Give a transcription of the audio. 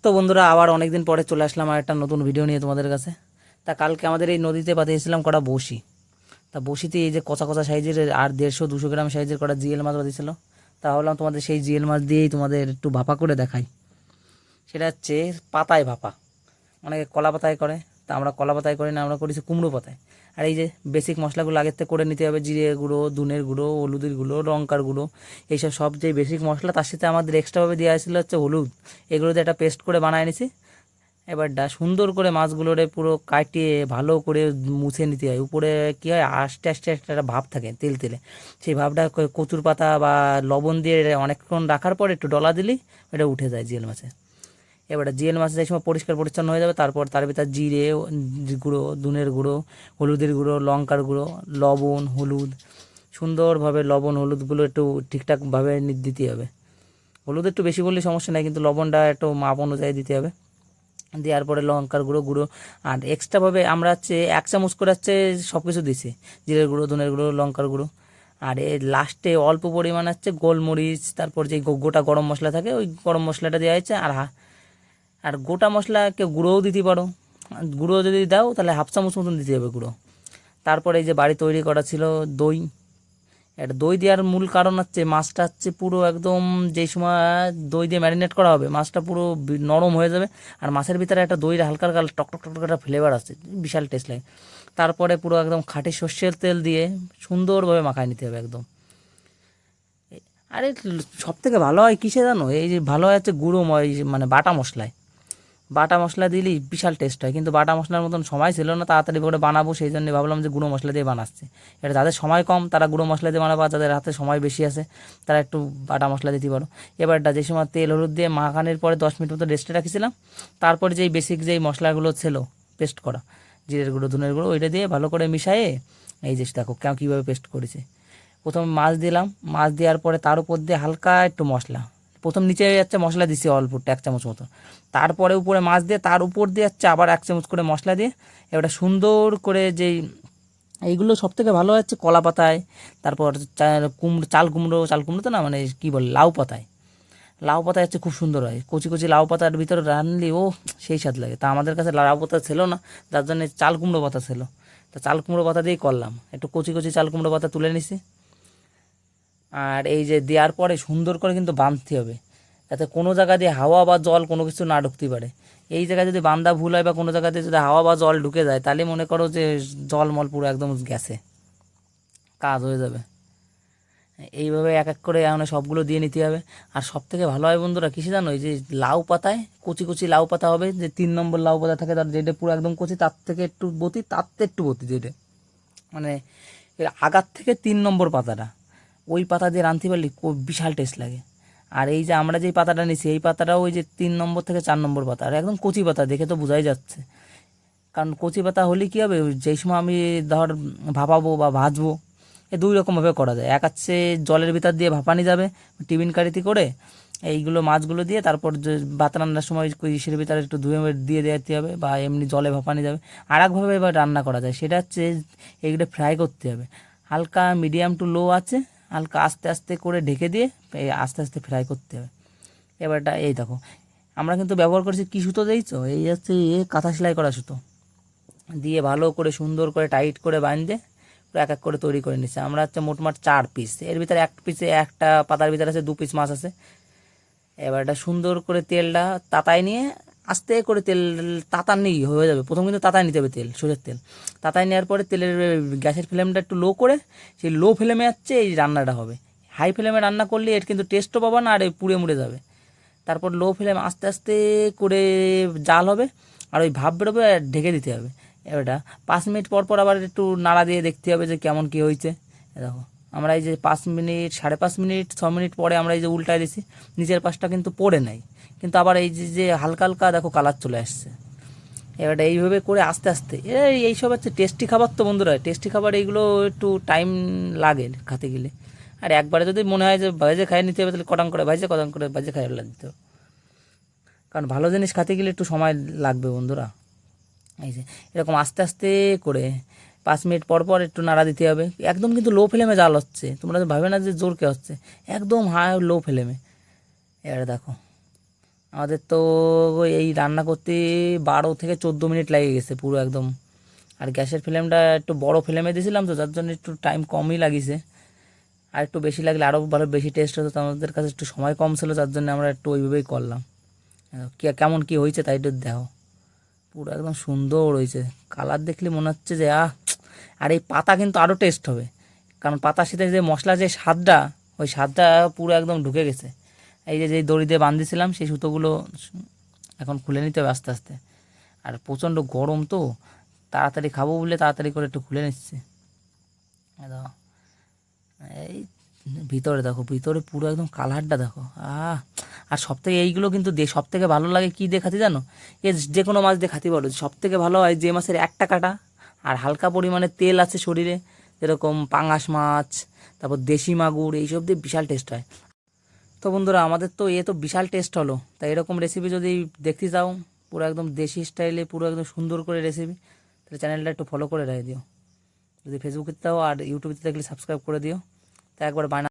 তো বন্ধুরা আবার অনেকদিন পরে চলে আসলাম আর একটা নতুন ভিডিও নিয়ে তোমাদের কাছে। তা কালকে আমাদের এই নদীতে পাঠিয়েছিলাম কটা বসি। তা বসিতে এই যে কচা কচা সাইজের আর 150-200 গ্রাম সাইজের কটা জিএল মাছ বাঁধিয়েছিল। তা ভাবলাম তোমাদের সেই জিএল মাছ দিয়েই তোমাদের একটু ভাপা করে দেখাই। সেটা হচ্ছে পাতায় ভাপা, অনেকে কলা পাতায় করে, তা আমরা কলা পাতায় করি না, আমরা করেছি কুমড়ো পাতায়। আর এই যে বেসিক মশলাগুলো আগের থেকে করে নিতে হবে, জিরে গুঁড়ো, ধনের গুঁড়ো, হলুদের গুঁড়ো, লঙ্কার গুঁড়ো, এইসব সব যে বেসিক মশলা, তার সাথে আমাদের এক্সট্রাভাবে দেওয়া হয়েছিল হচ্ছে হলুদ। এগুলো দিয়ে একটা পেস্ট করে বানায় নিছি। এবার সুন্দর করে মাছগুলোরে পুরো কাটিয়ে ভালো করে মুছে নিতে হয়। উপরে কী হয়, আস্তে আস্তে একটা ভাব থাকে তেল তেলে, সেই ভাবটা কচুর পাতা বা লবণ দিয়ে অনেকক্ষণ রাখার পর একটু ডলা দিলেই এটা উঠে যায় জিএল মাছে। এবার জিএল মাছ যে সময় পরিষ্কার পরিচ্ছন্ন হয়ে যাবে, তারপর তার ভিতর জিরে গুঁড়ো, ধনের গুঁড়ো, হলুদের গুঁড়ো, লঙ্কার গুঁড়ো, লবণ, হলুদ, সুন্দরভাবে লবণ হলুদগুলো একটু ঠিকঠাকভাবে দিতে হবে। হলুদ একটু বেশি বললে সমস্যা নেই, কিন্তু লবণটা একটু মাপ অনুযায়ী দিতে হবে। দেওয়ার পরে লঙ্কার গুঁড়ো গুঁড়ো আর এক্সট্রাভাবে আমরা হচ্ছে 1 চামচ করে হচ্ছে সব কিছু দিছি, জিরের গুঁড়ো, ধনের গুঁড়ো, লঙ্কার গুঁড়ো। আর এর লাস্টে অল্প পরিমাণ হচ্ছে গোলমরিচ, তারপর যে গোটা গরম মশলা থাকে ওই গরম মশলাটা দেওয়া হয়েছে। আর গোটা মশলা কেউ গুঁড়োও দিতে পারো, গুঁড়ো যদি দাও তাহলে 1/2 চামচ মতন দিতে হবে গুঁড়ো। তারপরে এই যে বাড়ি তৈরি করা ছিল দই। এটা দই দেওয়ার মূল কারণ হচ্ছে মাছটা হচ্ছে পুরো একদম যেই সময় দই দিয়ে ম্যারিনেট করা হবে, মাছটা পুরো নরম হয়ে যাবে। আর মাছের ভিতরে একটা দইয়ের হালকা হালকা টক টক টক একটা ফ্লেভার আছে, বিশাল টেস্ট লাগে। তারপরে পুরো একদম খাঁটি সর্ষের তেল দিয়ে সুন্দরভাবে মাখায় নিতে হবে একদম। আরে সব থেকে ভালো হয় কিসে জানো, এই যে ভালো হয় হচ্ছে গুঁড়ো মানে বাটা মশলায়। বাটা মশলা দিলেই বিশাল টেস্ট হয়, কিন্তু বাটা মশলার মতন সময় ছিল না তাড়াতাড়ি করে বানাবো, সেই জন্য ভাবলাম যে গুঁড়ো মশলা দিয়ে বানাচ্ছি। এটা যাদের সময় কম তারা গুঁড়ো মশলা দিয়ে বানাবো, আর যাদের হাতে সময় বেশি আছে তারা একটু বাটা মশলা দিতে পারো। এবারটা যে সময় তেল হলুদ দিয়ে মাখানোর পরে 10 মিনিট মতো রেস্টে রাখিছিলাম, তারপরে যেই বেসিক যেই মশলাগুলো ছিল পেস্ট করা, জিরের গুঁড়ো, ধনের গুঁড়ো, ওইটা দিয়ে ভালো করে মিশিয়ে এই যে দেখো কেমন কীভাবে পেস্ট করেছে। প্রথমে মাছ দিলাম, মাছ দেওয়ার পরে তার উপর দিয়ে হালকা একটু মশলা, প্রথম নিচে যাচ্ছে মশলা দিছি অল্প 1 চামচ মতো, তারপরে উপরে মাছ দিয়ে তার উপর দিয়ে যাচ্ছে আবার 1 চামচ করে মশলা দিয়ে। এবার সুন্দর করে যেই এইগুলো সব থেকে ভালো হচ্ছে কলা পাতায়, তারপর চাল কুমড়ো, চাল কুমড়ো তো না, মানে কী বলে, লাউ পাতায়। লাউ পাতা হচ্ছে খুব সুন্দর হয়, কচি কচি লাউ পাতার ভিতরে রানলে ও সেই স্বাদ লাগে। তা আমাদের কাছে লাউ পাতা ছিল না, যার জন্য চাল কুমড়ো পাতা ছিল। তা চাল কুমড়ো পাতা দিয়েই করলাম, একটু কচি কচি চাল কুমড়ো পাতা তুলে নিছি। আর এই যে দেওয়ার পরে সুন্দর করে কিন্তু বাঁধতে হবে, যাতে কোনো জায়গা দিয়ে হাওয়া বা জল কোনো কিছু না ঢুকতে পারে। এই জায়গায় যদি বান্ধা ভুল হয় বা কোনো জায়গাতে যদি হাওয়া বা জল ঢুকে যায়, তাহলে মনে করো যে জলমল পুরো একদম গেছে, কাজ হয়ে যাবে। এইভাবে এক এক করে এখন সবগুলো দিয়ে নিতে হবে। আর সব থেকে ভালো হয় বন্ধুরা কিসে জানো, এই যে লাউ পাতায় কচি কচি লাউ পাতা হবে, যে 3 নম্বর লাউ পাতা থাকে, তার যেটা পুরো একদম কচি, তার থেকে একটু বতি, তার থেকে একটু বতি, যেটা মানে এর আগার থেকে 3 নম্বর পাতাটা, ওই পাতা দিয়ে রাঁধতে পারলে বিশাল টেস্ট লাগে। আর এই যে আমরা যেই পাতাটা নিছি এই পাতাটাও ওই যে 3 নম্বর থেকে 4 নম্বর পাতা, আর একদম কচি পাতা, দেখে তো বোঝাই যাচ্ছে। কারণ কচি পাতা হলে কী হবে, যেই সময় আমি ধর ভাপাবো বা ভাজবো, 2 রকমভাবে করা যায়। এক হচ্ছে জলের ভিতর দিয়ে ভাপানি যাবে টিফিন কারিতে করে, এইগুলো মাছগুলো দিয়ে, তারপর যে ভাত রান্নার সময় ইসের ভিতরে একটু ধুয়ে দিয়ে দিতে হবে, বা এমনি জলে ভাপানি যাবে। আর একভাবে এবার রান্না করা যায়, সেটা হচ্ছে এইগুলো ফ্রাই করতে হবে হালকা মিডিয়াম টু লো আছে, হালকা আস্তে আস্তে করে ঢেকে দিয়ে এই আস্তে আস্তে ফ্রাই করতে হবে। এবারটা এই দেখো আমরা কিন্তু ব্যবহার করছি কী সুতো দিয়েছো, এই হচ্ছে কাঁথা সেলাই করা সুতো দিয়ে ভালো করে সুন্দর করে টাইট করে বাঁধে এক এক করে তৈরি করে নিচ্ছে। আমরা হচ্ছে মোটমাট 4 পিস, এর ভিতরে এক পিসে একটা পাতার ভিতরে আছে 2 পিস মাছ আছে। এবার এটা সুন্দর করে তেলটা তাতায় নিয়ে আস্তে করে তেল তাতার নিয়ে হয়ে যাবে, প্রথম কিন্তু তাতায় নিতে হবে তেল, সরষের তেল তাতায় নেওয়ার পরে তেলের গ্যাসের ফ্লেমটা একটু লো করে, সেই লো ফ্লেমে হচ্ছে এই রান্নাটা হবে। হাই ফ্লেমে রান্না করলে এর কিন্তু টেস্টও পাবা না, আর পুড়ে মুড়ে যাবে। তারপর লো ফ্লেম আস্তে আস্তে করে জাল হবে, আর ওই ভাপ বেরোবে, আর ঢেকে দিতে হবে। এবারটা 5 মিনিট পর পর আবার একটু নাড়া দিয়ে দেখতে হবে যে কেমন কী হয়েছে। দেখো আমরা এই যে 5 মিনিট, 5.5 মিনিট, 6 মিনিট পরে আমরা এই যে উল্টায় দিছি, নিচের পাশটা কিন্তু পড়ে নাই, কিন্তু আবার এই যে হালকা হালকা দেখো কালার চলে আসছে। এবারটা এইভাবে করে আস্তে আস্তে এইসব হচ্ছে টেস্টি খাবার, তো বন্ধুরা টেস্টি খাবার এইগুলো একটু টাইম লাগে খেতে গেলে। আর একবারে যদি মনে হয় যে ভাজে খাইয়ে নিতে হবে, তাহলে কটাং করে ভাজে, কটাং করে ভাজে খাইয়ে দিতে হবে। কারণ ভালো জিনিস খেতে গেলে একটু সময় লাগবে বন্ধুরা। এই যে এরকম আস্তে আস্তে করে 5 মিনিট পর পর একটু নাড়া দিতে হবে, একদম কিন্তু লো ফ্লেমে জাল হচ্ছে, তোমরা ভাবে না যে জোর কে হচ্ছে, একদম হাই লো ফ্লেমে। এবারে দেখো আমাদের তো এই রান্না করতে 12 থেকে 14 মিনিট লেগে গেছে পুরো একদম। আর গ্যাসের ফ্লেমটা একটু বড় ফ্লেমে দিয়েছিলাম তো, যার জন্য একটু টাইম কমই লাগিছে। আর একটু বেশি লাগলে আরও ভালো বেশি টেস্ট হতো, তো আমাদের কাছে একটু সময় কম ছিল, যার জন্য আমরা একটু ওইভাবেই করলাম। কেমন কি হয়েছে তাই একটু দেখো, পুরো একদম সুন্দর হয়েছে। কালার দেখলে মনে হচ্ছে যে আর এই পাতা কিন্তু আরও টেস্ট হবে, কারণ পাতার সাথে যে মশলা যে স্বাদটা, ওই স্বাদটা পুরো একদম ঢুকে গেছে। এই যে যেই দড়ি দিয়ে বাঁধিয়েছিলাম সেই সুতোগুলো এখন খুলে নিতে হবে আস্তে আস্তে। আর প্রচণ্ড গরম তো, তাড়াতাড়ি খাবো বলে তাড়াতাড়ি করে একটু খুলে নিচ্ছি। দেখো এই ভিতরে দেখো, ভিতরে পুরো একদম কালারটা দেখো। আর সব থেকে এইগুলো কিন্তু সব থেকে ভালো লাগে কি দিয়ে খাতে জানো? যে কোনো মাছ দিয়ে খাতে পারো, সব থেকে ভালো হয় যে মাছের একটা কাটা আর হালকা পরিমাণে তেল আছে শরীরে, যেরকম পাঙাশ মাছ, তারপর দেশি মাগুর, এইসব দিয়ে বিশাল টেস্ট হয়। তো বন্ধুরা, আমাদের তো তো বিশাল টেস্ট হলো। তাই এরকম রেসিপি যদি দেখতে চাও, পুরো একদম দেশি স্টাইলে পুরো একদম সুন্দর করে রেসিপি, তাহলে চ্যানেলটা একটু ফলো করে রেখে দিও। যদি ফেসবুকে চাও আর ইউটিউবে দেখলে সাবস্ক্রাইব করে দিও। তা একবার বানা